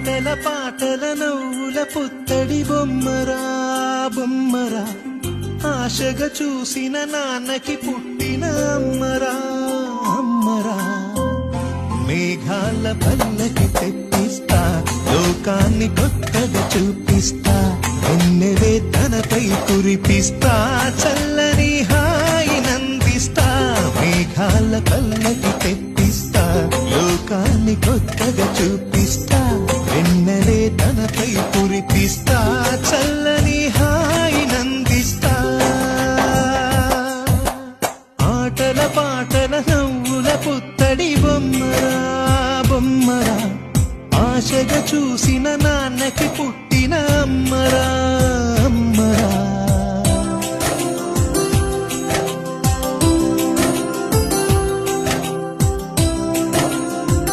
ఆటల పాటల నవ్వుల పుత్తడి బొమ్మరా బొమ్మరా, ఆశగా చూసిన నాన్నకి పుట్టిన అమ్మరా అమ్మరా. మేఘాల పల్లకి తెప్పిస్తా, లోకాన్ని కొత్తగా చూపిస్తా, ఎన్నెవే తనపై కురిపిస్తా, చల్లని హాయి నందిస్తా. మేఘాల పల్లకి తెప్పిస్తా, లోకాన్ని కొత్తగా చూపిస్తా, ఎన్నెవే తనపై కురిపిస్తా, చల్లని హాయి నందిస్తా. ఆటల పాటల నవ్వుల పుత్తడి బొమ్మరా బొమ్మరా, ఆశగా చూసి